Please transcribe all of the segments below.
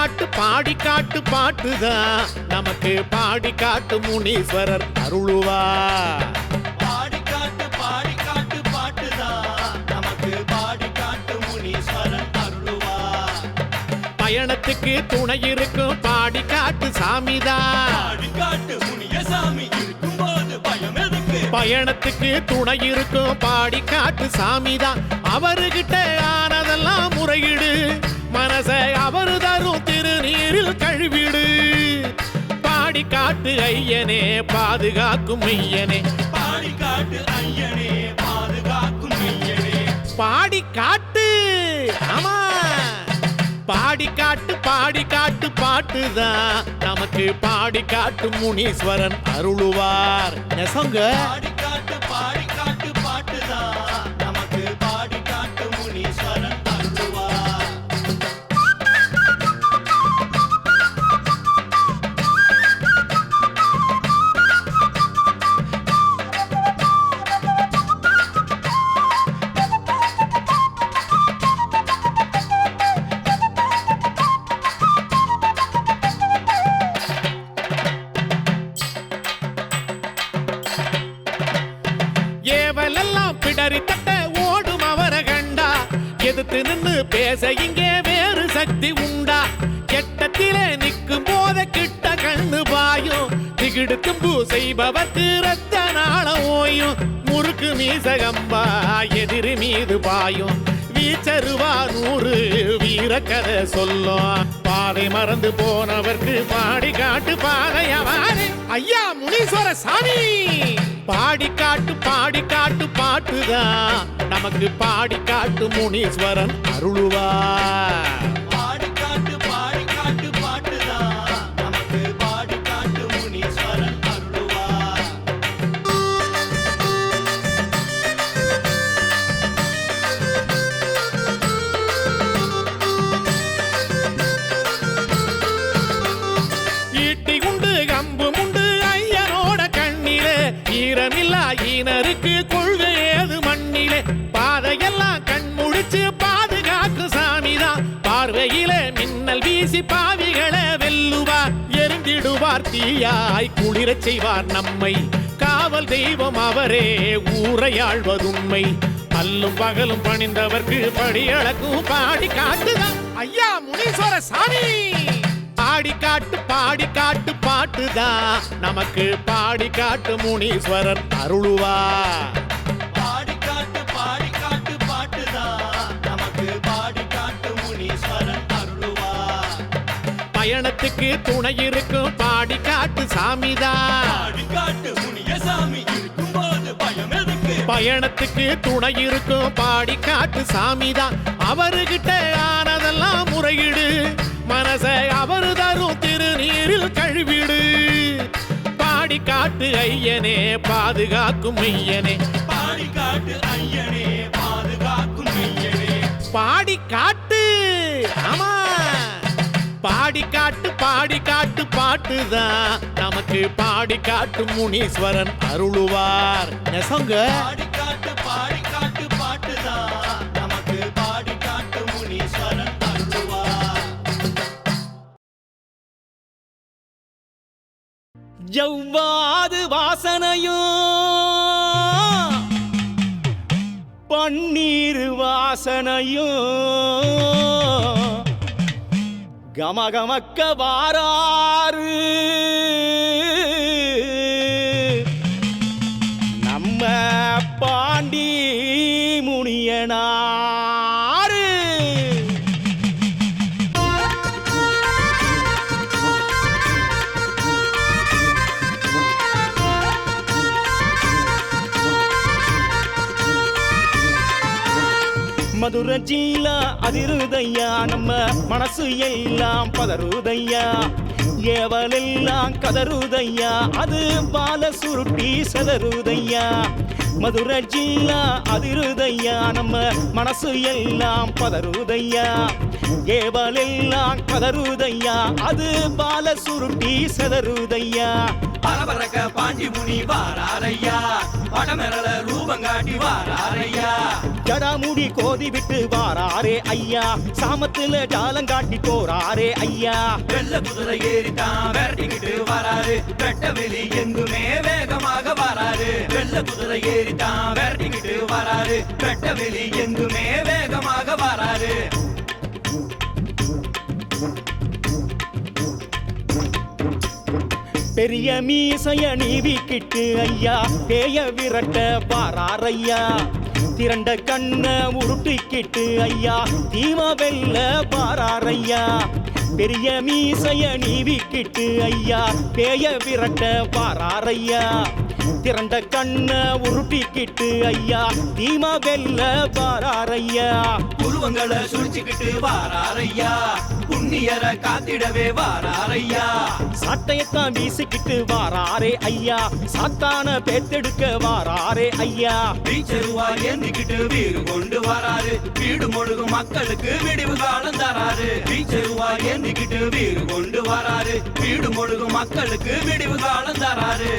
பாடி காட்டு பாட்டுதான் நமக்கு பாடி காட்டு முனீஸ்வரர் அருளுவார். பாடி காட்டு பாட்டுதான் நமக்கு பாடி காட்டு முனீஸ்வரர் அருளுவார். பயணத்துக்கு துணை இருக்கும் பாடி காட்டு சாமிதான். பாடி காட்டு முனிய சாமி இருக்கும் போது பயம் எதுக்கு? பயணத்துக்கு துணை இருக்கும் பாடி காட்டு சாமிதான். அவருகிட்ட ஆனதெல்லாம் முறையிடு, மனசை அவரு தரும் திருநீரில் கழுவிடு. பாடி காட்டு ஐயனே பாதுகாக்கும் மெய்யனே, பாடி காட்டு ஐயனே பாதுகாக்கும் மெய்யனே. பாடி காட்டு. ஆமா, பாடி காட்டு பாட்டுதான் நமக்கு பாடி காட்டு முனீஸ்வரன் அருளுவார். நெசங்க பாடி காட்டு பாட்டுதான் நமக்கு பாடி காட்டு முனீஸ்வரன் அருளுவார். ஏவலெல்லாம் பிடரி தட்ட ஓடும் அவர கண்டா, எதிர்த்து நின்னு பேச இங்கே வேறு சக்தி உண்டா? கெட்டத்திலே நிற்கும் போத கிட்ட கண்ணு பாயும், திகிடு தும்பு செய்பவர்க்கு ரத்த நாள ஓயும். முறுக்கு மீசகம்பா எதிரி மீது பாயும், வீச்சருவா 100 வீரக்கதை சொல்லும். பாதை மறந்து போனவர்க்கு பாடி காட்டு பாதையவாறு ஐயா முனீஸ்வர சாமி. பாடி காட்டு பாட்டுதான் நமக்கு பாடி காட்டு முனீஸ்வரன் அருளுவார். பாடி காட்டு பாட்டுதான் நமக்கு பாடி காட்டு முனீஸ்வரன் அருளுவார். ஈட்டி உண்டு கம்பு உண்டு ஐயனோட கண்ணிலே, ஈரமில்லா ஈனருக்கு கொள்கை ஏது மண்ணிலே. பாதையெல்லாம் கண் முடிச்சு பாதுகாக்கு சாமிதான், பார்வையிலே மின்னல் வீசி பாவிகளை வெல்லுவார். எரிந்திடுவார் தீயாய் குளிரச் செய்வார் நம்மை, காவல் தெய்வம் அவரே ஊரையாழ்வதுண்மை. அல்லும் பகலும் பணிந்தவர்க்கு படியளக்கும் பாடி காட்டுதான் ஐயா முனீஸ்வர சாமி. பாடி காட்டு பாட்டுதான் நமக்கு பாடி காட்டு முனீஸ்வரர் அருளுவார். பாடி காட்டு பாட்டுதான் நமக்கு பாடி காட்டு முனீஸ்வரன் அருளுவார். பயணத்துக்கு துணை இருக்கும் பாடி காட்டு சாமிதான். பாடி காட்டு முனிய சாமி இருக்கும் போது பயம் எதுக்கு? பயணத்துக்கு துணை இருக்கும் பாடி காட்டு சாமிதான். அவருகிட்ட ஆனதெல்லாம் முறையிடு, மனசை அவரு தரும் திருநீரில் கழுவிடு. பாடி காட்டு ஐயனே பாதுகாக்கும் மெய்யனே, பாடி காட்டு ஐயனே பாதுகாக்கும் மெய்யனே. பாடி காட்டு. ஆமா, பாடி காட்டு பாட்டுதான் நமக்கு பாடி காட்டு முனீஸ்வரன் அருளுவார். நெசங்க பாடி காட்டு பாட்டுதான் நமக்கு பாடி காட்டு முனீஸ்வரன் அருளுவார். ஜவ்வாது வாசனையும் பன்னீர் வாசனையும் கமகமக்க வாராறு நம்ம பாண்டி முனியனாரு. மதுரை ஜில்லா அதிருதையா, நம்ம மனசு எல்லாம் பதறுதையா. ஏவலெல்லாம் கதறுதையா, அது பால சுருட்டி செதறுதையா. மதுரை ஜில்லா அதிருதையா, நம்ம மனசு எல்லாம் பதறுதையா. ஏவலெல்லாம் கதறுதையா, அது பால சுருட்டி செதறுதையா. பரபரக்க பாண்டி முனி வாராரையா படமெரல ரூபங்காட்டி வாராரையா ஜடாமுடி கோதி விட்டு வாராரே ஐயா சாமத்துல ஜாலங்காட்டி போறாரே ஐயா வெள்ள குதிரை ஏறித்தான் விரட்டிக்கிட்டு வராரு வெட்ட வெளி எங்குமே வேகமாக வராரு வெள்ள குதிரை ஏறித்தான் விரட்டிக்கிட்டு வராரு வெட்ட வெளி எங்குமே வேகமாக வராரு பெரிய மீசைய நீவிக்கிட்டு ஐயா பேய விரட்ட பாராரையா திரண்ட கண்ண உருட்டிக்கிட்டு ஐயா தீம வெல்ல பாராரையா பெரிய மீசைய நீவிக்கிட்டு ஐயா பேய விரட்ட பாராரையா திரண்ட கண்ண உருட்டிக்கிட்டு ஐயா தீம வெல்ல பாராரையா உருவங்களை சுழிச்சுக்கிட்டு வாராரையா புண்ணியரை காத்திடவே வாராரையா சாட்டையத்தான் வீசிக்கிட்டு வாராரே ஐயா சாத்தான பேத்தெடுக்க வாராரே ஐயா வீச்சருவா ஏந்திக்கிட்டு வீடு கொண்டு வராரு வீடு முழுகும் மக்களுக்கு விடிவு காலம் தராரு வீச்சருவா ஏந்திக்கிட்டு வீடு கொண்டு வராரு வீடு முழுகும் மக்களுக்கு விடிவு காலம் தராரு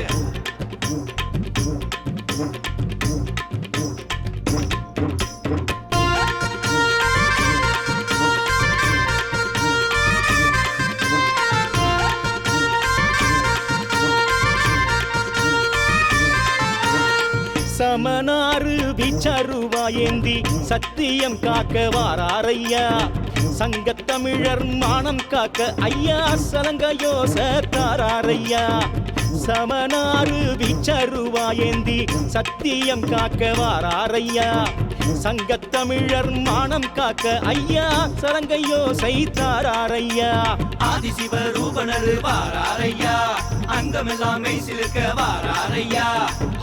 சமனாறு வீச்சருவா ஏந்தி சத்தியம் காக்க வாராரையா சங்கத்தமிழர் மானம் காக்க ஐயா சலங்க யோச தாராரையா சமனாறு வீச்சருவா ஏந்தி சத்தியம் காக்க வாராரையா சங்கத்தமிழர் மானம் காக்க ஐயா சலங்க யோசை தாராரையா ஆதிசிவ ரூபனரு வாராரையா அங்கமெல்லாம் மெய்சிலுக்க வாராரையா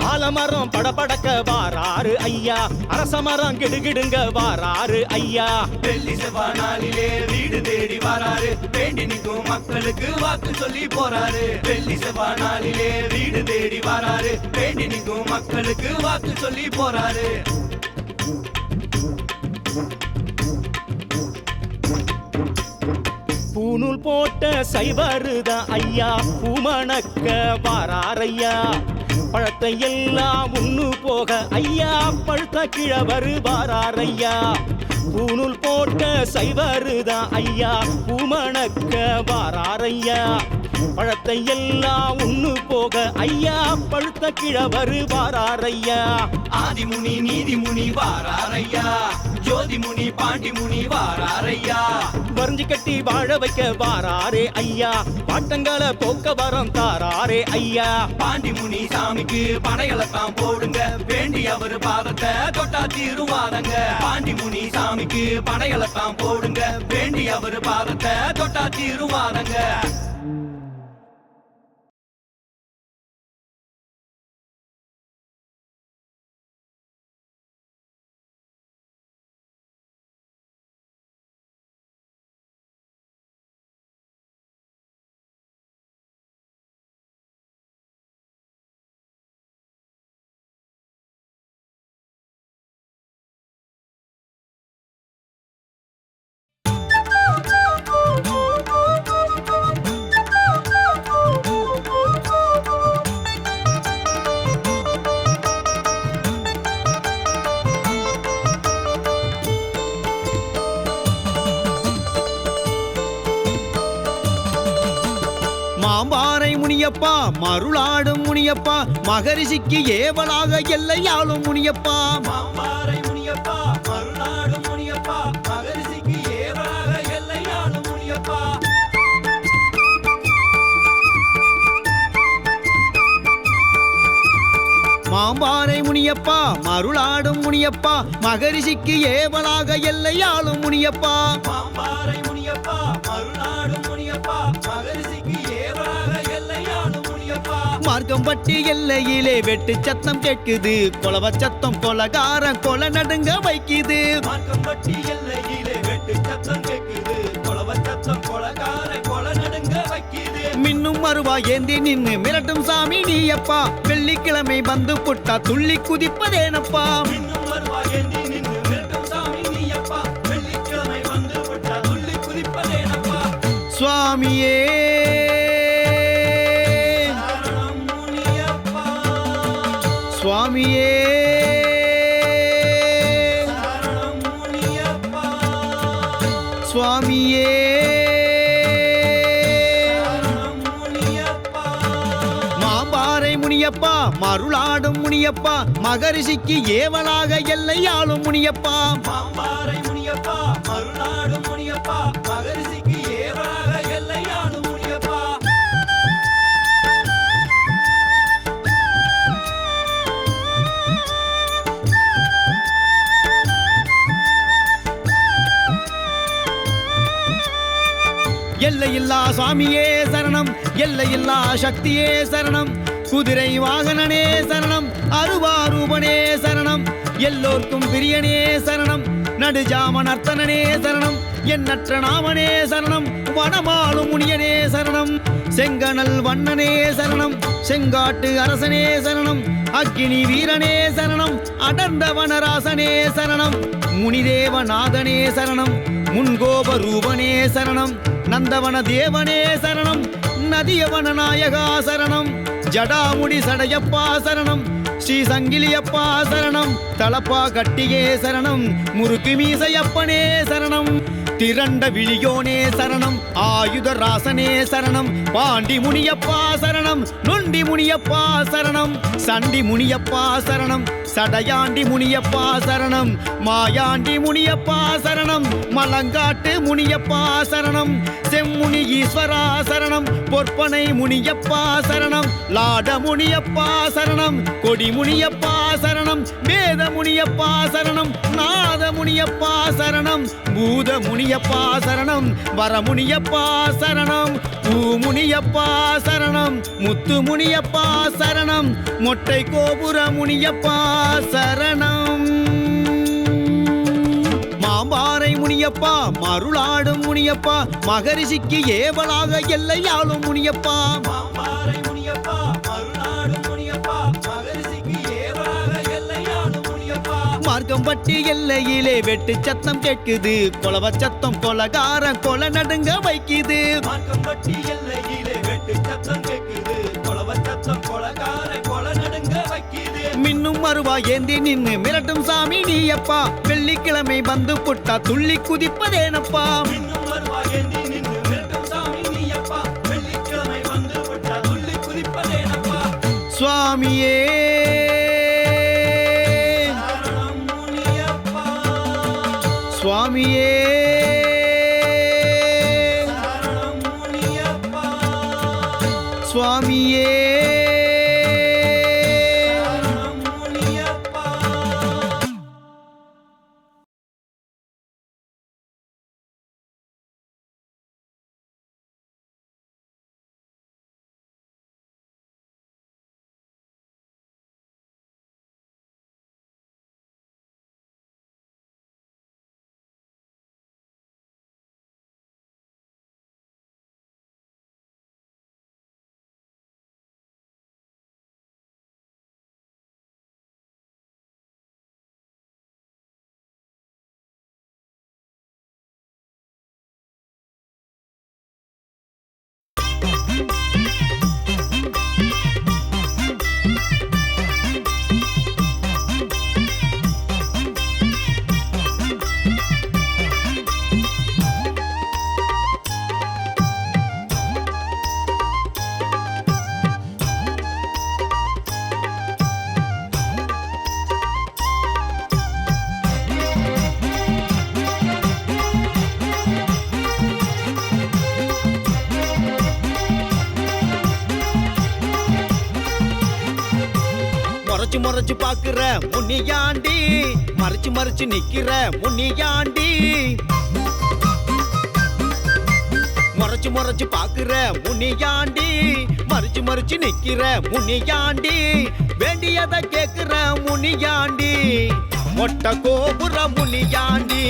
ஆலமரம் படபடக்க வாராரு ஐயா அரசமரம் கிடுகிடுங்க வாராரு ஐயா வெள்ளி செவ்வாய் நாளிலே வீடு தேடி வராரு வேண்டி நிற்கும் மக்களுக்கு வாக்கு சொல்லி போறாரு வெள்ளி செவ்வாய் நாளிலே வீடு தேடி வராரு வேண்டி நிற்கும் மக்களுக்கு வாக்கு சொல்லி போறாரு பூநூல் போட்ட சைவருதான் ஐயா பூமணக்க வாராரையா பழத்தை எல்லாம் உண்ணு போக ஐயா பழுத்த கிழவரு வாராரையா பூநூல் போட்ட சைவருதான் ஐயா பூமணக்க வாராரையா பழத்தை எல்லாம் உண்ணு போக ஐயா பழுத்த கிழவரு வாராரையா ஆதிமுனி நீதிமுனி வாராரையா ஜோதிமுனி பாண்டிமுனி வாராரையா வரைஞ்சி கட்டி வாழ வைக்க வாராரே ஐயா பாட்டங்களை போக்க வரம் தாராரே ஐயா பாண்டிமுனி சாமிக்கு படையலத்தான் போடுங்க வேண்டி அவரு பாதத்தை தொட்டா தீருவாதங்க பாண்டிமுனி சாமிக்கு படையலத்தான் போடுங்க வேண்டி அவரு பாதத்தை தொட்டா தீருவாதங்க மாம்பாறை முனியப்பா மருளாடும் முனியப்பா மகரிஷிக்கு ஏவலாக எல்லையாளும் முனியப்பா மாம்பாறை முனியப்பா மருநாடு முனியப்பா மகரிஷிக்கு ஏவலாக எல்லையாளும் முனியப்பா மாம்பாறை முனியப்பா மருளாடும் முனியப்பா மகரிஷிக்கு ஏவலாக எல்லையாளும் முனியப்பா மாம்பாறை முனியப்பா மருநாடு முனியப்பா மகரிஷிக்கு ஏவலாக எல்லையாளும் முனியப்பா மார்க்கம்பட்டி எல்லையிலே வெட்டு சத்தம் கேட்குது கொலவ சத்தம் கொலகாரன் கொலை நடுங்க வைக்குது மார்க்கம்பட்டி எல்லையிலே வெட்டு சத்தம் கேட்குது கொலவ சத்தம் கொலகார கொலை நடுங்க வைக்குது மின்னும் மறுவா ஏந்தி நின்னு மிரட்டும் சாமி நீயப்பா வெள்ளிக்கிழமை வந்து புட்டா துள்ளி குதிப்பதேனப்பா இன்னும் வருவாய் ஏந்தி நின்று மிரட்டும் சாமி நீயப்பா வெள்ளிக்கிழமை வந்து விட்டா துள்ளி குதிப்பதேனப்பா சுவாமியே சரணம் சுவாமியே மாம்பாறை முனியப்பா மருளாடும் முனியப்பா மகரிஷிக்கு ஏவலாக எல்லையாளும் முனியப்பா மாம்பாறை முனியப்பா மருநாடும் முனியப்பா மகரிஷிக்கு ஏவலாக எல்லையாடும் முனியப்பா எல்லையில்லா சுவாமியே சரணம் எல்லையில்லா சக்தியே சரணம் குதிரை வாகனனே சரணம் அருவாரூபனே சரணம் எல்லோர்க்கும் பிரியனே சரணம் நடுஜாம நர்த்தனனே சரணம் எண்ணற்ற நாமனே சரணம் வனமாளும் முனியனே சரணம் செங்கனல் வண்ணனே சரணம் செங்காட்டு அரசனே சரணம் அக்கினி வீரனே சரணம் அடர்ந்த வனராசனே சரணம் முனிதேவநாதனே சரணம் முன்கோப ரூபனே சரணம் நந்தவன தேவனே சரணம் நதியவன நாயகா சரணம் ஜடாமுடி சடையப்பா சரணம் ஸ்ரீ சங்கிலியப்பா சரணம் தலப்பா கட்டியே சரணம் முறுக்கு மீசையப்பனே சரணம் திரண்ட விழியோனே சரணம் ஆயுத ராசனே சரணம் பாண்டி முனியப்பா சரணம் நொண்டி முனியப்பா சரணம் சண்டி முனியப்பா சரணம் சடையாண்டி முனியப்பா சரணம் மாயாண்டி முனியப்பா சரணம் மலங்காட்டு முனியப்பா சரணம் செம்முனி ஈஸ்வரா சரணம் பொற்பனை முனியப்பா சரணம் லாட முனியப்பா சரணம் கொடி முனியப்பா சரணம் வேத முனியப்பா சரணம் நாத முனியப்பா சரணம் பூத முனியப்பா சரணம் வரமுனியப்பா சரணம் பூமுனியப்பா சரணம் முத்து முனியப்பா சரணம் மொட்டை கோபுர முனியப்பா சரணம் மாம்பாறை முனியப்பா மருளாடும் முனியப்பா மகரிஷிக்கு ஏவலாக எல்லையாளும் முனியப்பா மாம்பாறை முனியப்பா மருநாடும் முனியப்பா மகரிஷிக்கு ஏவலாக எல்லையாடும் முனியப்பா மார்க்கம்பட்டி எல்லையிலே வெட்டு சத்தம் கேட்குது கொலவ சத்தம் கொலகார கொல நடுங்க வைக்குது மார்க்கம்பட்டி எல்லையிலே வெட்டு சத்தம் கேட்குது கொலவ சத்தம் கொலகார கொல நடுங்க வைக்குது மின்னும் மறுவா ஏந்தி நின்னு மிரட்டும் சாமி நீயப்பா வெள்ளிக்கிழமை வந்து புட்டா துள்ளி குதிப்பதேனப்பா இன்னும் வருவாயேந்தி நின்று மிரட்டும் சாமி நீயப்பா வெள்ளிக்கிழமை வந்து விட்டா துள்ளி குதிப்பதேனப்பா சுவாமியே சரணம் முனியப்பா சுவாமியே சரணம் முனியப்பா சுவாமியே சரணம் முனியப்பா முறைச்சு பாக்குற முனியாண்டி மறைச்சு மறைச்சு நிக்கிற முனியாண்டி முறைச்சு பாக்குற முனியாண்டி மறைச்சு மறைச்சு நிக்கிற முனியாண்டி வேண்டியதை கேக்குற முனியாண்டி மொட்டை கோபுர முனியாண்டி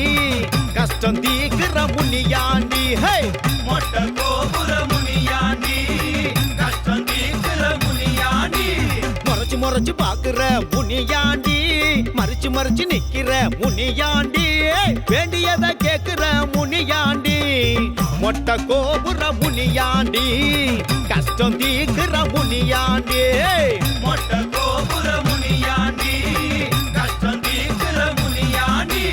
கஷ்டம் தீக்குற முனியாண்டி ஹே மொட்டை கோபுர முனியாண்டி கஷ்டம் தீர்க்கிற முனியாண்டி முறைச்சு பாக்குற முனியாண்டி மறைச்சு மறைச்சு நிக்கிற முனியாண்டி வேண்டியதை கேக்குற முனியாண்டி மொட்டை கோபுர முனியாண்டி கஷ்டம் தீக்குற முனியாண்டி மொட்டை கோபுர முனியாண்டி கஷ்டம் தீர்க்கிற முனியாண்டி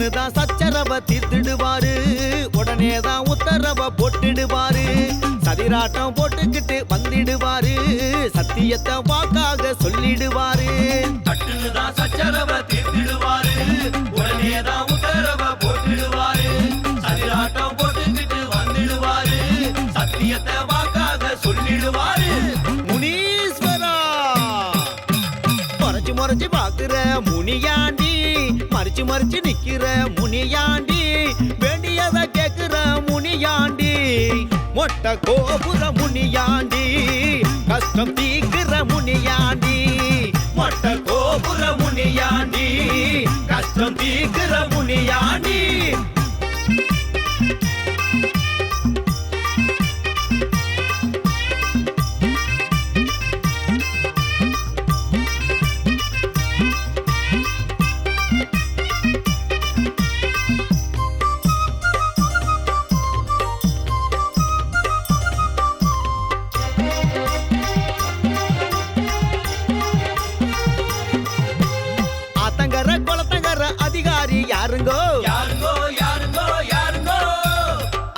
சட்டுன்னு தான் சச்சரவ தீர்த்திடுவாரு உடனே தான் உத்தரவ போட்டுடுவாரு சதிராட்டம் போட்டுக்கிட்டு வந்திடுவாரு சத்தியத்தை வாக்காக சொல்லிடுவாரு சட்டுன்னு தான் சச்சரவ தீர்த்திடுவாரு உடனே தான் உத்தரவ போட்டுடுவாரு சதிராட்டம் போட்டுக்கிட்டு வந்திடுவாரு சத்தியத்தை வாக்காக சொல்லிடுவாரு முனீஸ்வரா மறைச்சு மறைச்சு பாக்குற முனியாண்டி மறைச்சு மறைச்சு நிக்கிற முனியாண்டி வேண்டியத கேக்குற முனியாண்டி மொட்டை கோபுர முனியாண்டி கஷ்டம் தீக்கிற முனியாண்டி மொட்டை கோபுர முனியாண்டி கஷ்டம் தீக்கிற முனியாண்டி ஆத்தங்கர குளத்தங்கர அதிகாரி யாருங்கோ யாருங்கோ யாருங்கோ யாருங்கோ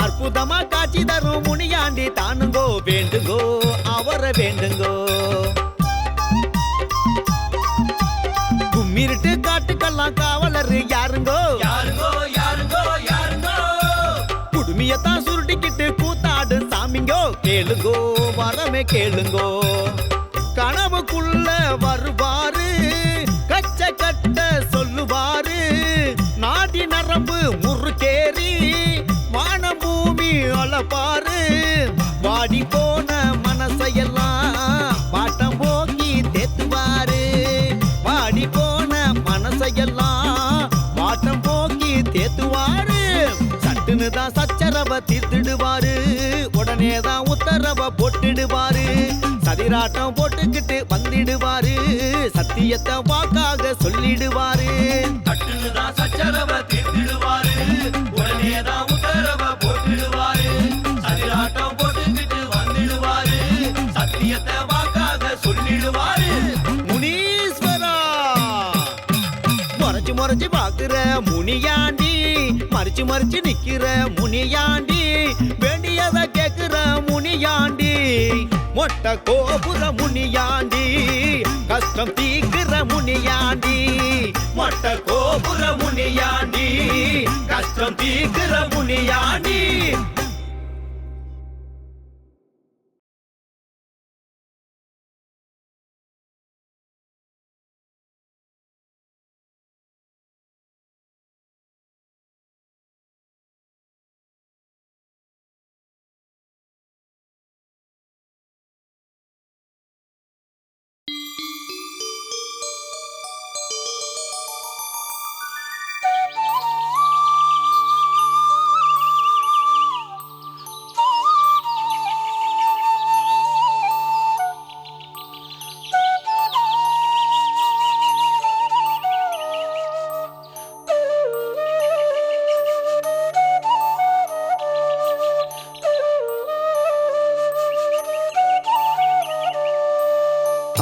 அற்புதமா காட்சி தரும் முனியாண்டி தானுங்கோ வேண்டுங்கோ அவரை வேண்டுங்கோ கும்மிருட்டு காட்டுக்கெல்லாம் காவலர் யாருங்கோ யாருங்கோ யாருங்கோ யாருங்கோ குடுமியத்தான் சுருட்டிக்கிட்டு கூத்தாடு சாமிங்கோ கேளுங்கோ வரமே கேளுங்கோ கனவுக்குள்ள வருவாரு கச்ச கட்ட சொல்லுவாரு நாடி நரம்பு முறுக்கேறி வானம் பூமி அளப்பாரு வாடி போன மனசையெல்லாம் பாட்டம் போக்கி தேத்துவாரு வாடி போன மனசையெல்லாம் பாட்டம் போக்கி தேத்துவாரு சட்டுன்னு தான் சச்சரவ தீர்த்திடுவாரு உடனே தான் உத்தரவ போட்டுடுவாரு சதிராட்டம் போட்டுக்கிட்டு வந்திடுவாரு சத்தியத்தை வாக்காக சொல்லிடுவாரு சட்டுன்னு தான் சச்சரவ தீர்த்திடுவாரு உடனே தான் உத்தரவ போட்டுடுவாரு சதிராட்டம் போட்டுக்கிட்டு வந்திடுவாரு சத்தியத்தை வாக்காக சொல்லிடுவாரு முனீஸ்வரா மறைச்சு மறைச்சு பாக்குற முனியாண்டி மறைச்சு மறைச்சு நிக்கிற முனியாண்டி வேண்டியத கேக்குற முனியாண்டி மொட்டை கோபுர முனியாண்டி கஷ்டம் தீக்கிற முனியாண்டி மொட்டை கோபுர முனியாண்டி கஷ்டம் தீக்கிற முனியாண்டி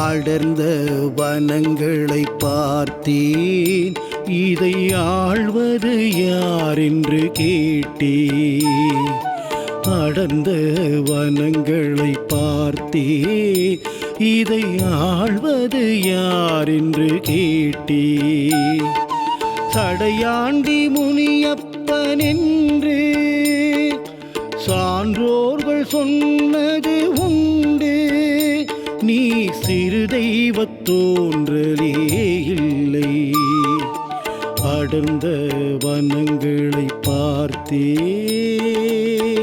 அடர்ந்த வனங்களை பார்த்தேன் இதை ஆள்வது யார் என்று கேட்டேன் அடர்ந்த வனங்களை பார்த்தேன் இதை ஆள்வது யார் என்று கேட்டேன் சடையாண்டி முனியப்பன் என்று சான்றோர்கள் சொன்னது உண்டு நீ சிறு தெய்வத் தோன்றலே இல்லை அடர்ந்த வனங்களை பார்த்தே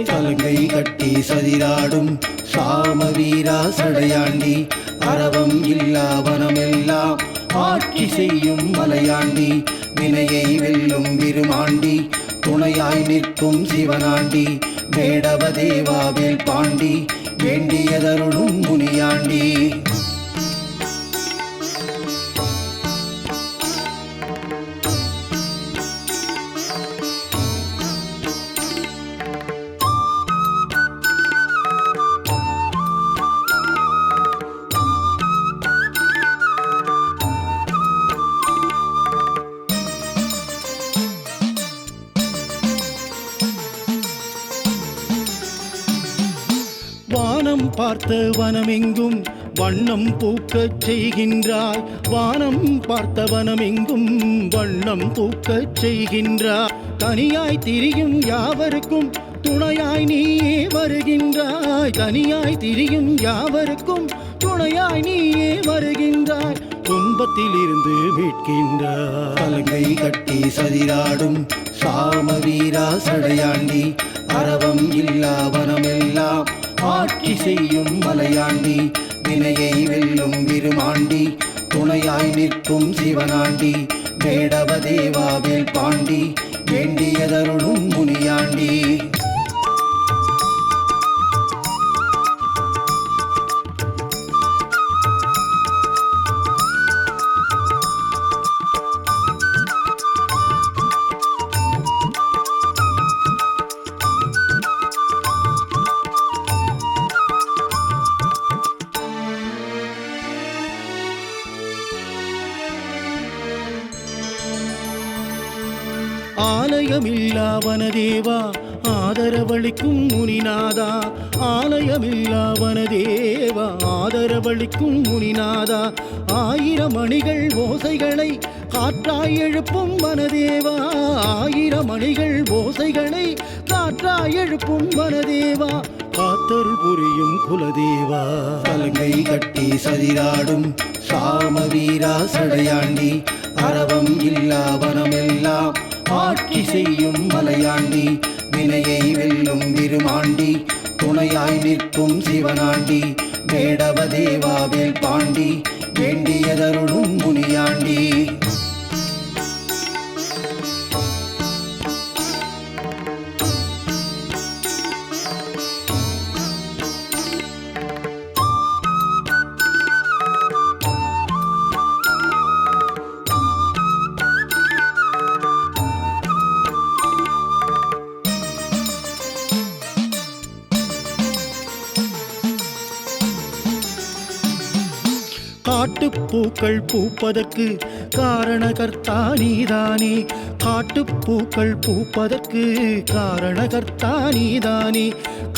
சலங்கை கட்டி சதிராடும் சாம வீரா சடையாண்டி அரவம் இல்லா வனமெல்லாம் ஆட்சி செய்யும் மலையாண்டி வினையை வெல்லும் விருமாண்டி துணையாய் நிற்கும் சிவனாண்டி வேடவ தேவாவேல் பாண்டி வேண்டியதருளும் முனியாண்டி பார்த்த வனமெங்கும் வண்ணம் பூக்கச் செய்கின்றாய். வானம் பார்த்த வனமெங்கும் வண்ணம் பூக்கச் செய்கின்றாய். தனியாய் திரியும் யாவருக்கும் துணையாய் நீயே வருகின்றாய். தனியாய் திரியும் யாவருக்கும் துணையாய் நீயே வருகின்றாய். துன்பத்தில் இருந்து மீட்கின்றாய். கலங்கை கட்டி சதிராடும் சாம வீரா சடையாண்டி, அரவம் இல்லா வனமெல்லாம் ஆட்சி செய்யும் மலையாண்டி, வினையை வெல்லும் விருமாண்டி, துணையாய் நிற்கும் சிவனாண்டி, வேடவ தேவாவேல் பாண்டி, வேண்டியதருளும் முனியாண்டி. ஆலயமில்லா வனதேவா ஆதரவளிக்கும் முனிநாதா, ஆலயமில்லா வனதேவா ஆதரவளிக்கும் முனிநாதா, ஆயிரம் மணிகள் ஓசைகளை காற்றாய் எழுப்பும் வனதேவா, ஆயிரம் மணிகள் ஓசைகளை காற்றாய் எழுப்பும் வனதேவா, காத்தருள் புரியும் குலதேவா. கலங்கை கட்டி சதிராடும் சாம வீரா சடையாண்டி, அரவம் இல்லா வனமெல்லாம் ஆட்சி செய்யும் மலையாண்டி, வினையை வெல்லும் விருமாண்டி, துணையாய் நிற்கும் சிவனாண்டி, வேடவ தேவாவேல் பாண்டி, வேண்டியதருளும் முனியாண்டி. காட்டுப்பூக்கள் பூப்பதற்கு காரணகர்த்தா நீதானே, காட்டுப்பூக்கள் பூப்பதற்கு காரணகர்த்தா நீதானே,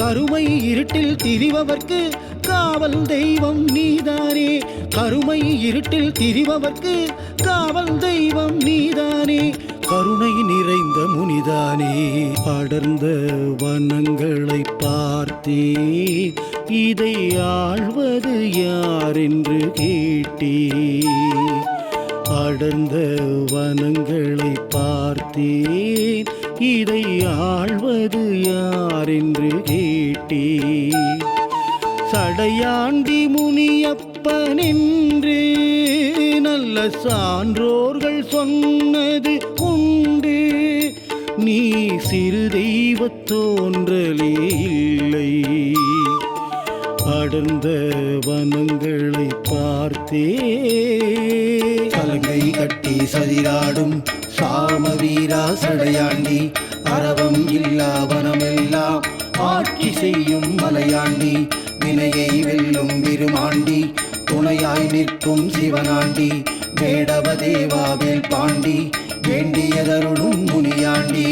கருமை இருட்டில் திரிபவர்க்கு காவல் தெய்வம் நீதானே, கருமை இருட்டில் திரிபவர்க்கு காவல் தெய்வம் நீதானே, கருணை நிறைந்த முனிதானே. அடர்ந்த வனங்களை பார்த்தே இதை ஆழ்வது யார் என்று கேட்டே, அடர்ந்த வனங்களை பார்த்தேன் இதை ஆழ்வது யார் என்று கேட்டே, சடையாண்டி முனியப்பன் என்று நல்ல சான்றோர்கள் சொன்னது உண்டு, நீ சிறு தெய்வத் தோன்றலே இல்லை, அடர்ந்த வனங்களை பார்த்தே. கலங்கை கட்டி சதிராடும் சாம வீரா சடையாண்டி, அரவம் இல்லா வனமெல்லாம் ஆட்சி செய்யும் மலையாண்டி, வினையை வெல்லும் விருமாண்டி, துணையாய் நிற்கும் சிவனாண்டி, வேடவ தேவாவேல் பாண்டி, வேண்டியதருளும் முனியாண்டி.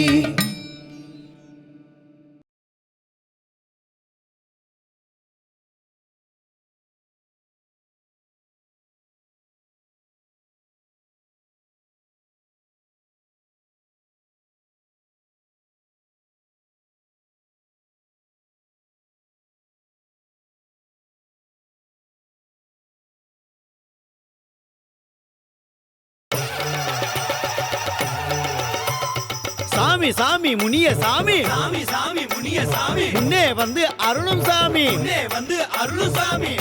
சாமி சாமி முனிய சாமி, சாமி சாமி முனிய சாமி, முன்னே வந்து அருளும் சாமி, முன்னே வந்து அருளும் சாமி.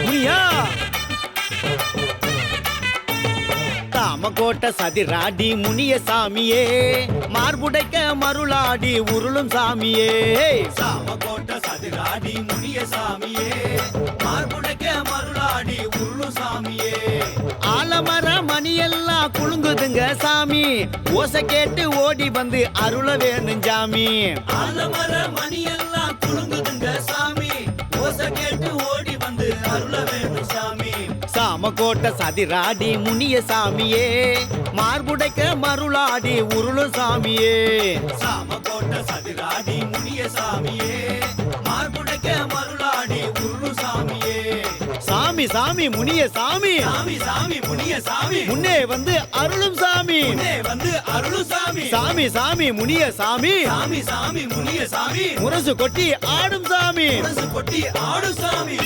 முனியா தாமக்கோட்ட சதிராடி முனிய சாமியே, மார்புடைக்க மருளாடி உருளும் சாமியே, சாமக்கோட்ட சதிராடி முனிய சாமியே, மார்புடைக்க மருளாடி உருளும் சாமியே, ஆலமர மணியெல்லாம் குலுங்குதுங்க சாமி, ஓசை கேட்டு ஓடி வந்து அருள வேணும் சாமி, ஆலமர மணியெல்லாம் குலுங்குதுங்க சாமி, ஓசை கேட்டு ஓடி வந்து அருள வேணும் சாமி. சாம சாமக்கோட்டை சதிராடி முனிய சாமியே மார்புடைக்க மருளாடி உருளும் சாமியே சாமக்கோட்டை சதிராடி முனிய சாமியே மார்புடைக்க மருளாடி உருளு சாமியே சாமி சாமி முனிய சாமி சாமி சாமி முனிய சாமி முன்னே வந்து அருளும் சாமி முன்னே வந்து அருளு சாமி சாமி சாமி முனிய சாமி சாமி சாமி முனிய சாமி முரசு கொட்டி ஆடும் சாமி முரசு கொட்டி ஆடு சாமி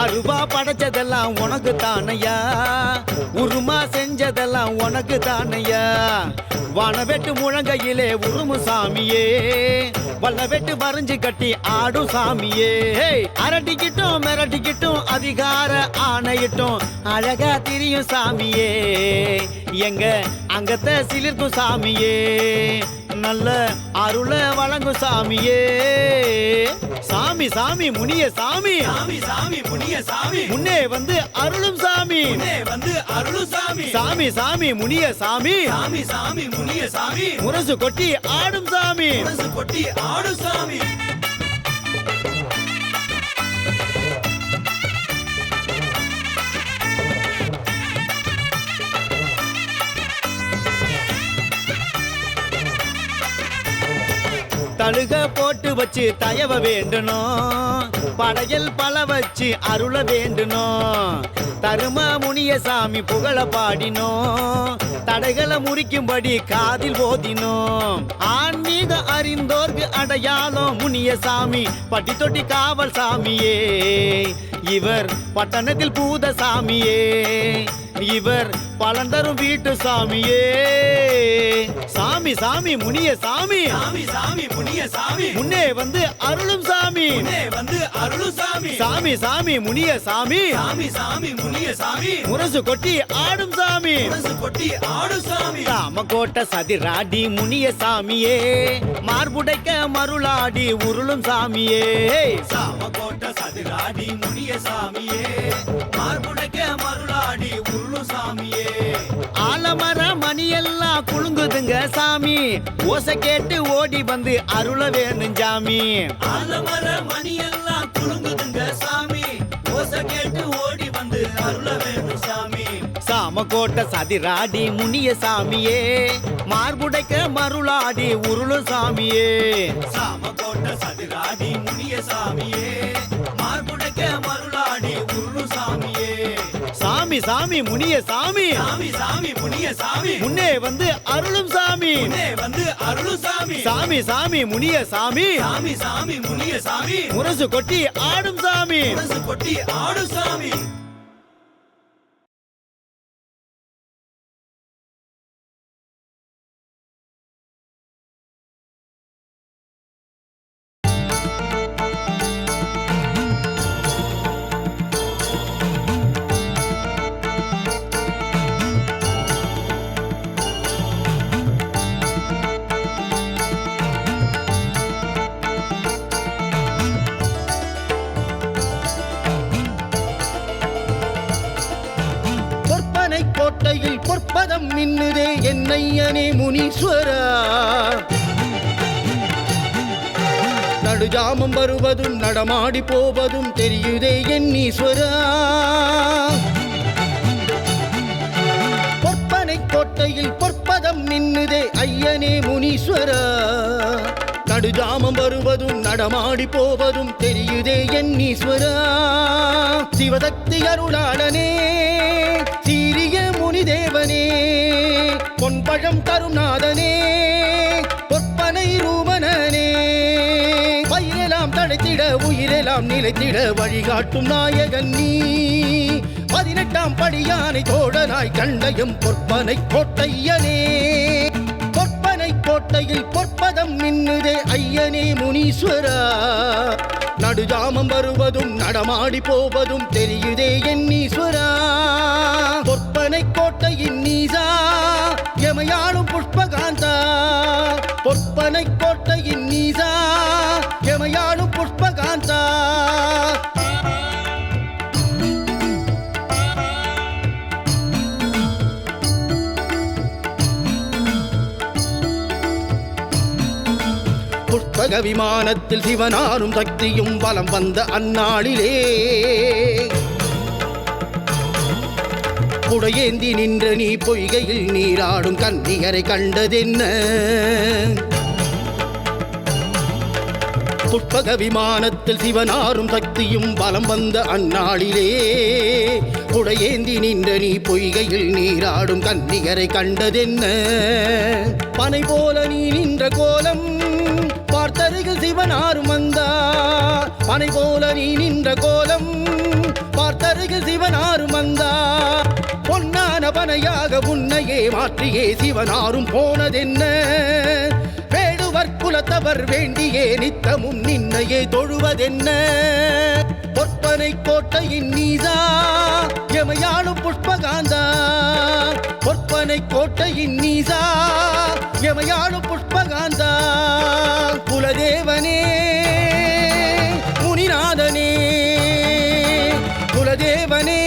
அருவா படைச்சதெல்லாம் உனக்கு தானையா உருமா செஞ்சதெல்லாம் உனக்கு தானையா வானவெட்டு முழங்கையிலே உருமு சாமியே வல்லவெட்டு வரைஞ்சு கட்டி ஆடும் சாமியே அரட்டிக்கிட்டும் மிரட்டிக்கிட்டும் அதிகார ஆணையிட்டும் அழகா திரியும் சாமியே எங்க அங்கத்தை சிலிர்க்கும் சாமியே நல்ல அருள வழங்கும் சாமியே சாமி சாமி முனிய சாமி சாமி சாமி முனிய சாமி முன்னே வந்து அருளும் சாமி முன்னே வந்து அருளு சாமி சாமி சாமி முனிய சாமி சாமி சாமி முனிய சாமி முரசு கொட்டி ஆடும் சாமி முரசு கொட்டி ஆடு சாமி தழுக போட்டு வச்சு தயவ வேண்டணும் படையல் பல வச்சு அருள வேண்டணும் தரும முனிய சாமி புகழ பாடினோம் தடைகளை முறிக்கும்படி காதில் ஓதினோம் ஆன்மீக அறிந்தோர்க்கு அடையாளம் முனிய சாமி பட்டி தொட்டி காவல் சாமியே இவர் பட்டணத்தில் பூத சாமியே இவர் பலந்தரும் வீட்டு சாமியே சாமி சாமி முனிய சாமி சாமி சாமி முனிய சாமி முன்னே வந்து அருளும் சாமி முன்னே வந்து அருளு சாமி சாமி சாமி முனிய சாமி சாமி சாமி முனிய சாமி முரசு கொட்டி ஆடும் சாமி முரசு கொட்டி ஆடு சாமி சாமக்கோட்டை சதிராடி முனிய சாமியே மார்புடைக்க மருளாடி உருளும் சாமியே சாமக்கோட்டை சதிராடி முனிய சாமியே மார்புடைக்க மருளாடி உருளு சாமியே ஆலமர மணியெல்லாம் குலுங்குதுங்க சாமி ஓசை கேட்டு ஓடி வந்து அருள வேணும் சாமி ஆலமர மணியெல்லாம் குலுங்குதுங்க சாமி ஓசை கேட்டு ஓடி வந்து அருள வேணும் சாமி சாமக்கோட்டை சதிராடி முனிய சாமியே மார்புடைக்க மருளாடி உருளும் சாமியே சாமக்கோட்டை சதிராடி முனிய சாமியே மார்புடைக்க மருளாடி உருளு சாமியே சாமி சாமி முனிய சாமி சாமி சாமி முனிய சாமி முன்னே வந்து அருளும் சாமி முன்னே வந்து அருளு சாமி சாமி சாமி முனிய சாமி சாமி சாமி முனிய சாமி முரசு கொட்டி ஆடும் சாமி முரசு கொட்டி ஆடு சாமி கோட்டையில் பொற்பதம் மின்னுதே என்னையனே முனீஸ்வரா நடுஜாமம் வருவதும் நடமாடி போவதும் தெரியுதே என் ஈஸ்வரா பொற்பனை கோட்டையில் பொற்பதம் மின்னுதே ஐயனே முனீஸ்வரா நடுஜாமம் வருவதும் நடமாடி போவதும் தெரியுதே என் ஈஸ்வரா சிவசக்தி அருளாளனே சீரிய முனிதேவனே பொன்பழம் தருநாதனே பொற்பனை ரூபனே பயிரெல்லாம் தடைத்திட உயிரெல்லாம் நிலைத்திட வழிகாட்டும் நாயகன் நீ 18ஆம் படியானை தோழனாய் கண்டையும் பொற்பனை கோட்டையனே பொற்பனை கோட்டையில் பொற்பதம் மின்னுதே ஐயனே முனீஸ்வரா நடுஜாமம் வருவதும் நடமாடி போவதும் தெரியுதே என் ஈஸ்வரா பொற்பனை கோட்டையின் நீசா எமையாளும் புஷ்பகாந்தா பொற்பனை கோட்டையின் நீசா எமையாளும் புஷ்பகாந்தா புஷ்பக விமானத்தில் சிவனாரும் சக்தியும் வலம் வந்த அந்நாளிலே புடையேந்தி நின்ற நீ பொய்கையில் நீராடும் கன்னியரை கண்டதென்ன புஷ்பக விமானத்தில் சிவனாரும் சக்தியும் பலம் வந்த அந்நாளிலே புடையேந்தி நின்ற நீ பொய்கையில் நீராடும் கன்னியரை கண்டதென்ன பனை போல நீ நின்ற கோலம் பார்த்தருகில் சிவனாரும் வந்தார் பனை போல நீ நின்ற கோலம் பார்த்தருகில் சிவனாரும் வந்தார் பொன்னான பனையாக உன்னையே மாற்றியே சிவனாரும் போனதென்ன வேடுவர் குலத்தவர் வேண்டியே நித்தமும் நின்னையே தொழுவதென்ன பொற்பனை கோட்டையின் நீதா எமையாளும் புஷ்பகாந்தா பொற்பனை கோட்டையின் நீதா எமையாளும் புஷ்பகாந்தா குலதேவனே முனிநாதனே குலதேவனே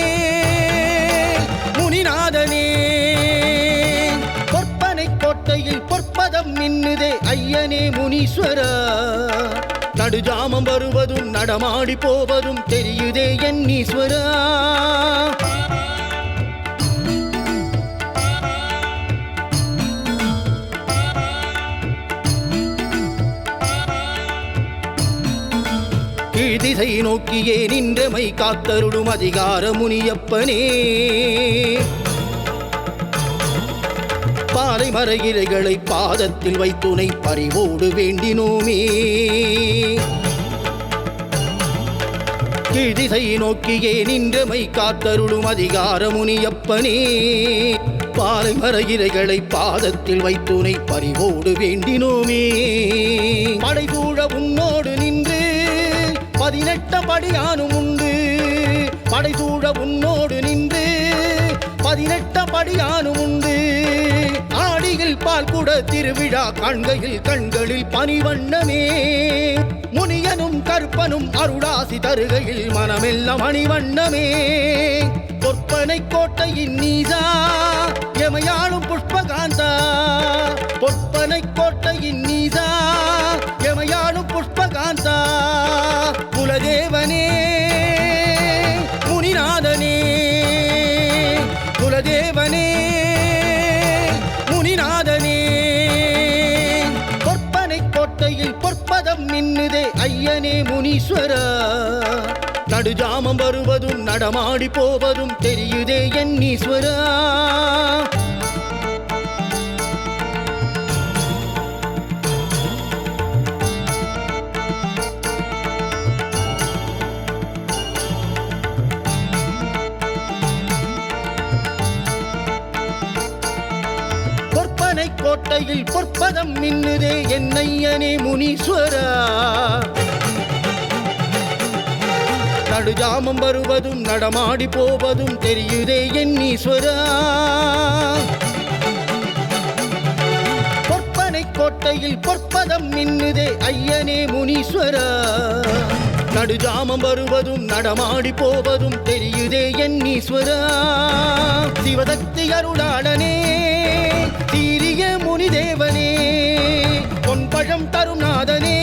முனிநாதனே பொற்பனை கோட்டையில் பொற்பதம் நின்னுதே ஐயனே முனீஸ்வரா நடுஜாமம் வருவதும் நடமாடி போவதும் தெரியுதே என் ஈஸ்வரா கீழ்திசை நோக்கியே நின்றமை காத்தருடும் அதிகார முனியப்பனே பாலை மர இலைகளை பாதத்தில் வைத்துனை பறிவோடு வேண்டினோமே கீழ்திசை நோக்கியே நின்றமை காத்தருளும் அதிகார முனியப்பனே பாலை மர இலைகளை பாதத்தில் வைத்துனை பறிவோடு வேண்டினோமே படைசூழ உன்னோடு நின்று 18 படியானும் உண்டு படைசூழ உன்னோடு நின்று 18 படியானும் உண்டு ஆடியில் பால் கூட திருவிழா காண்கையில் கண்களில் பனிவண்ணமே முனியனும் கற்பனும் அருளாசி தருகையில் மனமெல்லாம் மணிவண்ணமே பொற்பனை கோட்டையின் நீதா எமையாளும் புஷ்பகாந்தா பொற்பனை கோட்டையின் நீதா எமையாளும் புஷ்பகாந்தா குலதேவனே முனிநாதனே குலதேவனே முனிநாதனே பொற்பனை கோட்டையில் பொற்பதம் நின்னுதே ஐயனே முனீஸ்வரா நடுஜாமம் வருவதும் நடமாடி போவதும் தெரியுதே என் ஈஸ்வரா பொற்பனை கோட்டையில் பொற்பதம் நின்னுதே என் ஐயனே முனீஸ்வரா நடுஜாமம் வருவதும் நடமாடி போவதும் தெரியுதே என் ஈஸ்வரா பொற்பனை கோட்டையில் பொற்பதம் நின்னுதே ஐயனே முனீஸ்வரா நடுஜாமம் வருவதும் நடமாடி போவதும் தெரியுதே என் ஈஸ்வரா சிவசக்தி அருளாளனே சீரிய முனிதேவனே பொன்பழம் தருநாதனே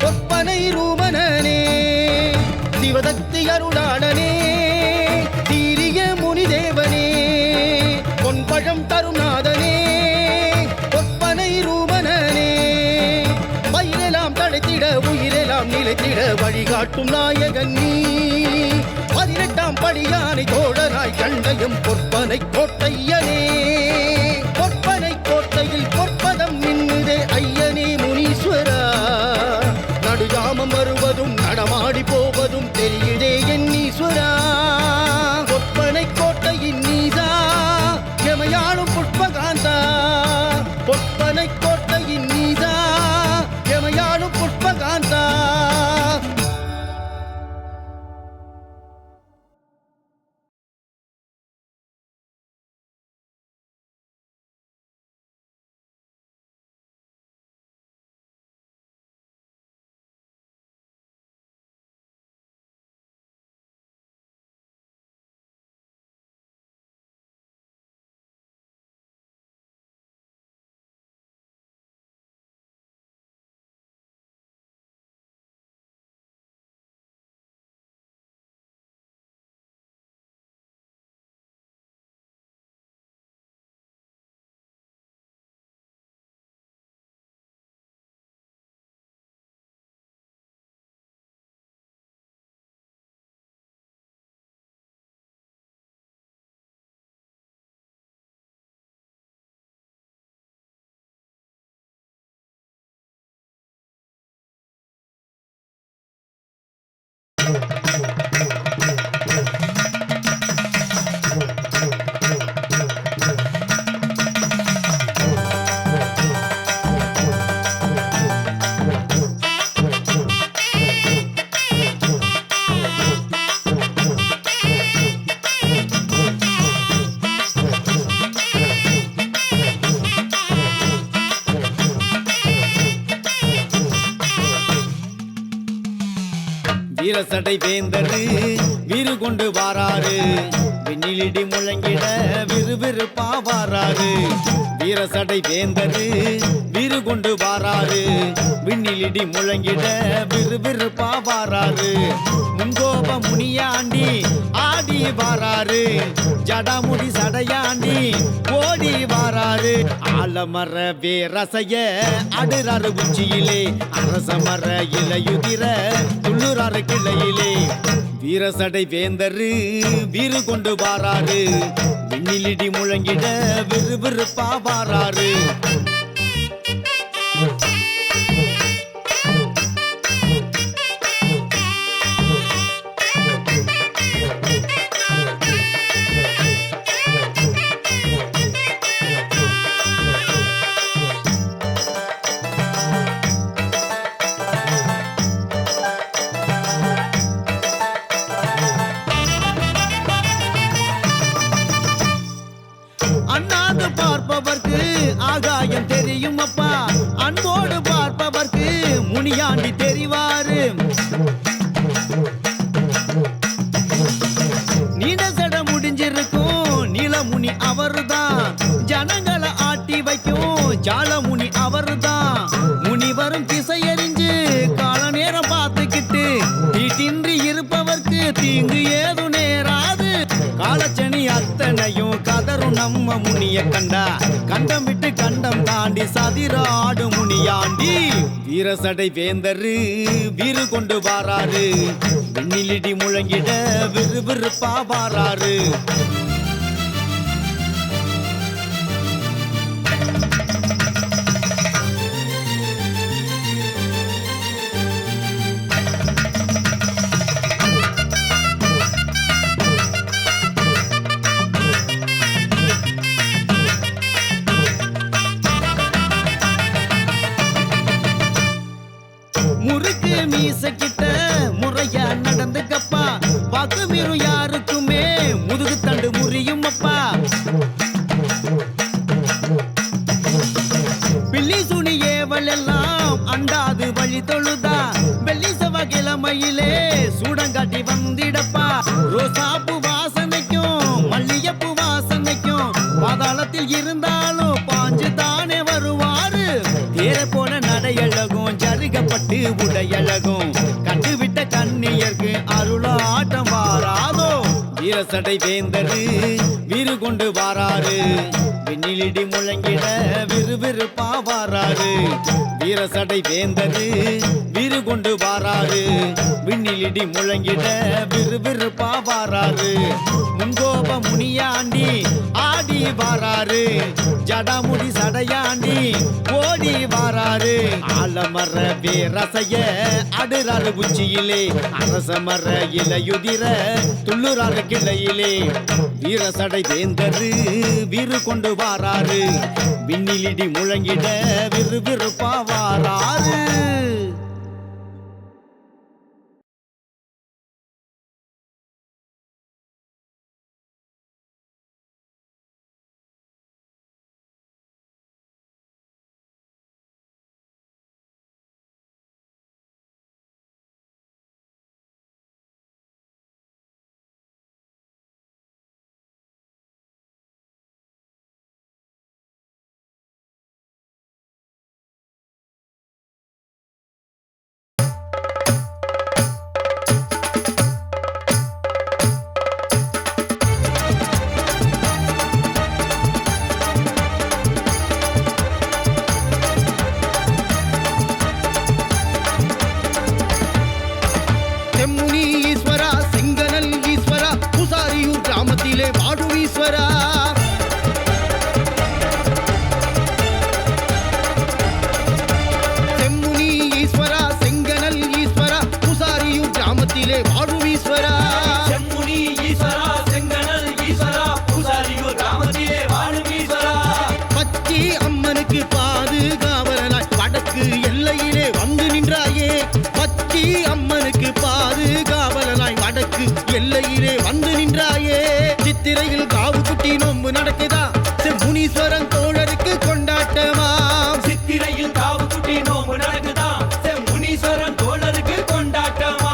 பொற்பனை ரூபனே சிவசக்தி அருளாளனே சீரிய முனிதேவனே பொன்பழம் தருநாதனே பொற்பனை ரூபனே பயிரெல்லாம் தழைத்திட உயிரெல்லாம் நிலைத்திட வழிகாட்டும் நாயகன் நீ 18 படியானை தோழராய் கண்டையும் பொற்பனை கோட்டையனே பொற்பனை கோட்டையில் பொற்பதம் நின்னுதே ஐயனே முனீஸ்வரா நடுஜாமம் வருவதும் நடமாடி போவதும் தெரியுதே என் ஈஸ்வரா பொற்பனை கோட்டையின் நீதா எமையாளும் புஷ்பகாந்தா பொற்பனை கோட்டையின் நீதா எமையாளும் புஷ்பகாந்தா வீரசடை வேந்தரு வீறு கொண்டு வாராரு விண்ணிலிடி முழங்கிட விறுவிறுப்பா வாராரு வீரசடை வேந்தரு வீறு கொண்டு வாராரு விண்ணிலிடி முழங்கிட விறுவிறுப்பா வாராரு முன்கோப முனியாண்டி ஆடி வாராரு ஜடாமுடி சடையாண்டி ஓடி வாராரு ஆலமர வேரசைய அடுறாரு உச்சியிலே அரச மர இலையுதிர துள்ளுறாரு கிளையிலே வீரசடை வேந்தரு வீறு கொண்டு வாராரு விண்ணிலிடி முழங்கிட விறுவிறுப்பா வாராரு அண்ணாந்து பார்ப்பவர்க்கு ஆகாயம் தெரியும் அப்பா அன்போடு பார்ப்பவர்க்கு முனியாண்டி தெரிவாரு நீண்ட சட முடிஞ்சிருக்கும் நீலமுனி அவர்தான் ஜனங்களை ஆட்டி வைக்கும் ஜாலமுனி அவர்தான் முனி வரும் திசையறிஞ்சு கால நேரம் பார்த்துக்கிட்டு தீட்டின்றி இருப்பவர்க்கு தீங்கு ஏது நேராது காலச்சனி அத்தனையும் கதரும் நம்ம முனிய கண்டா கண்டம் விட்டு கண்டம் தாண்டி சதிராடு முனியாண்டி வீரசடை வேந்தரு வீறு கொண்டு வாராரு விண்ணிலிடி முழங்கிட விறுவிறுப்பா வாராரு முறுக்கு மீச கிட்ட முறையா நடந்துக்கப்பா வாக்கு மீறும் யாருக்குமே முதுகு தண்டு முறியும் அப்பா பில்லி சுனி ஏவல் எல்லாம் அண்டாது வழி தொழுதா வெள்ளி செவ்வ கிழமையிலே சூடங்காட்டி வந்திடப்பா ரோசாப்பு வாசனைக்கும் மல்லிகைப்பூ வாசனைக்கும் பாதாளத்தில் இருந்தாலும் பாஞ்சு தானே வருவாரு தேர போல நடையழகும் ஜருகப்பட்டு உடையழகும் கண்டுவிட்ட கண்ணியர்க்கு அருளாட்டம் வாராதோ வீரசடை வேந்தரு வீறு கொண்டு வாராரு விண்ணிலிடி முழங்கிட விறுவிறுப்பா வாராரு வீரசடை வேந்தரு வீறு கொண்டு வாராரு விண்ணிலிடி முழங்கிட விறுவிறுப்பா வாராரு முன்கோப முனியாண்டி ஆடி வாராரு ஜடாமுடி சடையாண்டி ஓடி வாராரு ஆலமர வேரசைய அடுறாரு உச்சியிலே அரச மர இலையுதிர துள்ளுறாரு கிளையிலே வீரசடை வேந்தரு வீறு கொண்டு வாராரு விண்ணிலிடி முழங்கிட விறுவிறுப்பா வாராரு எல்லையிலே வந்து நின்றாயே. சித்திரையில் காவு குட்டி நோம்பு நடக்குதா, செம்முனீஸ்வரன் தோழருக்கு கொண்டாட்டமா. சித்திரையில் காவு குட்டி நோம்பு நடக்குதா, செம்முனீஸ்வரன் தோழருக்கு கொண்டாட்டமா.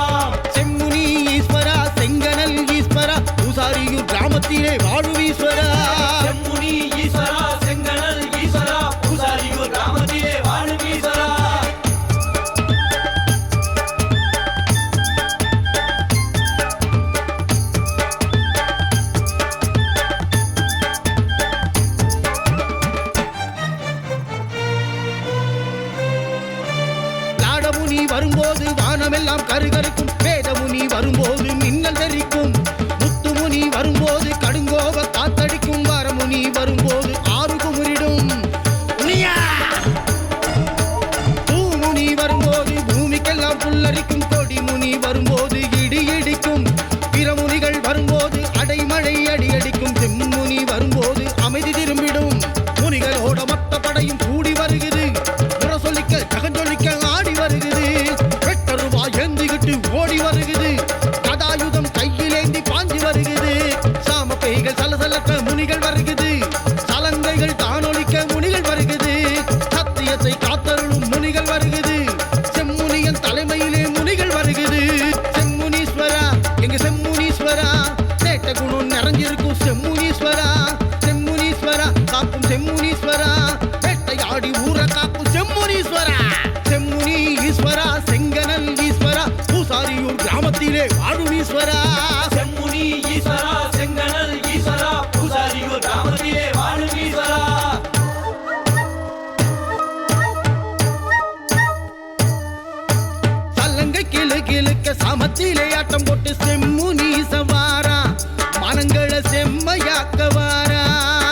கருகருக்கும் வேதமுனி வரும்போது மின்னல் தெரிக்கும் முத்துமுனி வரும்போது கடுங்கோப காத்தடிக்கும் வரமுனி வரும்போது ஆறு குமுறிடும் பூமுனி வரும்போது பூமிக்கெல்லாம் புல்லரிக்கும் கொடிமுனி வரும்போது இடி இடிக்கும் பிறமுனிகள் வரும்போது அடைமழை அடி அடிக்கும் செம்முனி வரும்போது அமைதி திரும்பிடும் முனிகளோட மொத்த படையும் கூடி வருகிறது முரசொலிக்க ஜகஞ்சொலிக்க ஆடி வருகிறது வெட்டருவா ஏந்திக்கிட்டு ஓடி வருகிறது கதாயுதம் கையிலேந்தி பாஞ்சி வருகிறது சாம பேய்கள் சலசலக்க முனிகள் வருகிறது சலங்கைகள் தானொலிக்க முனிகள் வருகிறது சத்தியத்தை காத்தருளும் முனிகள் வருகிறது செம்முனியன் தலைமையிலே முனிகள் வருகிறது செம்முனீஸ்வரா எங்க செம்முனீஸ்வரா சேட்ட குணம் நிறைஞ்சிருக்கும் செம்முனீஸ்வரா செம்முனீஸ்வரா காக்கும் செம்முனீஸ்வரா வேட்டையாடி ஊர காக்கும் செம்முனீஸ்வரா செம்முனி ஈஸ்வரா செங்கனல் ஈஸ்வரா பூசாரியூர் கிராமத்திலே வாழும் ஈஸ்வரா செம்முனி ஈஸ்வரா செங்கனல் ஈஸ்வரா பூசாரியூர் கிராமத்திலே வாழும் ஈஸ்வரா சல்லங்கை கிளு கிளுக்க சமத்திலே ஆட்டம் போட்டு செம்முனி சவாரா மனங்களை செம்மையாக்க வாரா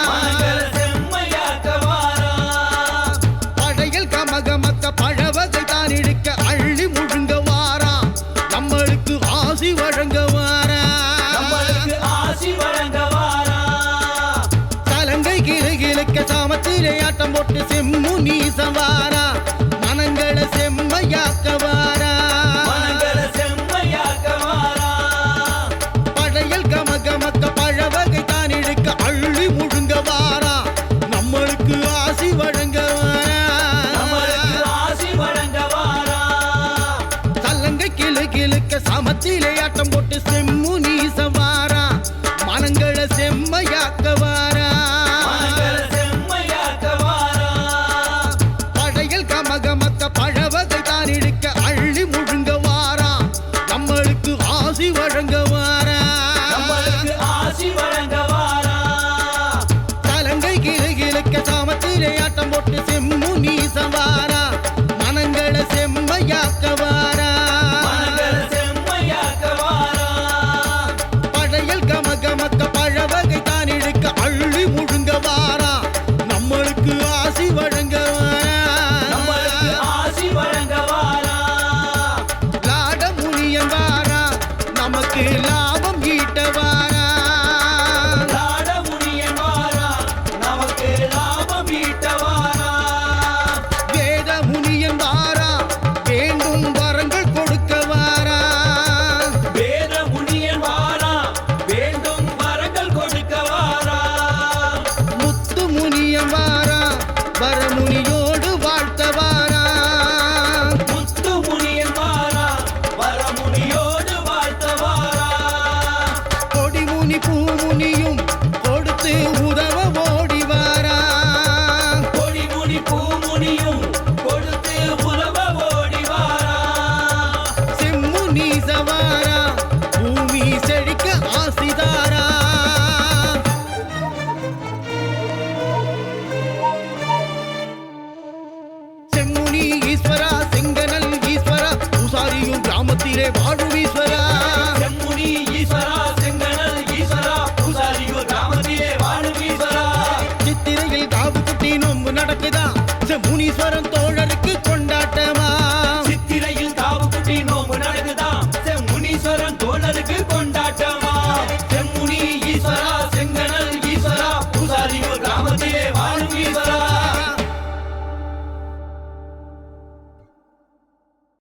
மனங்கள செம்மையாக்க வாரா படையல் கமகமக்க பழவகை தான் இழுக்க அள்ளி முழுங்க வாரா நம்மளுக்கு ஆசி வழங்க வாரா நம்மளுக்கு ஆசி வழங்க வாரா சலங்கை கிளு கிளுக்க சமத்திலே ஆட்டம் போட்டு செம்முனி சவாரா மனங்களை செம்மையாக்க வாரா மனங்கள செம்மையாக்க வாரா படையல் கமகமக்க பழவகை தான் இழுக்க அள்ளி முழுங்க வாரா நம்மளுக்கு ஆசி வழங்க நம்மளுக்கு வாரா ஆசி வழங்க வாரா சல்லங்கை கிளு கிளுக்க சமத்திலே ஆட்டம் போட்டு செம்முனி சவாரா மனங்களை செம்மையாக்க வாரா மனங்கள செம்மையாக்க வாரா படையல் கமகமக்க பழவகை தான் இழுக்க அள்ளி முழுங்க வாரா நம்மளுக்கு ஆசி வழங்க வாரா நம்மளுக்கு ஆசி வழங்க வாரா சலங்கை கிளு கிளுக்க சமத்திலே ஆட்டம் போட்டு செம்முனி சவாரா மனங்களை செம்மையாக்க வாரா மனங்கள செம்மையாக்க வாரா படையல் கமகமக்க பழவகை தான் இழுக்க அள்ளி முழுங்க வாரா நம்மளுக்கு ஆசி வழங்க நம்மளுக்கு வாரா ஆசி வழங்க வாரா லாட முனியன் வாரா நமக்கு லாபம் ஈட்ட வாரா நாட முனியன் வாரா நமக்கு லாபம் ஈட்ட வாரா வேத முனியன் வாரா வேண்டும் வரங்கள் கொடுக்க வாரா வேத முனியன் வாரா வேண்டும் வரங்கள் கொடுக்க வாரா முத்து முனியன் வாரா வரமுனியோடு வாழ்த்த வாரா முத்து முனியன் வாரா வரமுனியோடு வாழ்த்த வாரா கொடிமுனி பூமுனியும் கொடுத்து உதவ ஓடி வாரா கொடிமுனி பூமுனியும் கொடுத்து உலவ ஓடி வாரா செம்முனி சவாரா பூமி செழிக்க ஆசிதாரா செம்முனி ஈஸ்வரா செங்கனல் ஈஸ்வரா பூசாரியும் கிராமத்திலே வாழும் ஈஸ்வரா செம்முனி ஈஸ்வரா செங்கனல் ஈஸ்வரா பூசாரியூர் கிராமத்திலே வாழும் ஈஸ்வரா சித்திரையில் காவு குட்டி நோம்பு நடக்குதா செம்முனீஸ்வரன் தோழருக்கு கொண்டாட்டமா சித்திரையில் காவு குட்டி நோம்பு நடக்குதா செம்முனீஸ்வரன்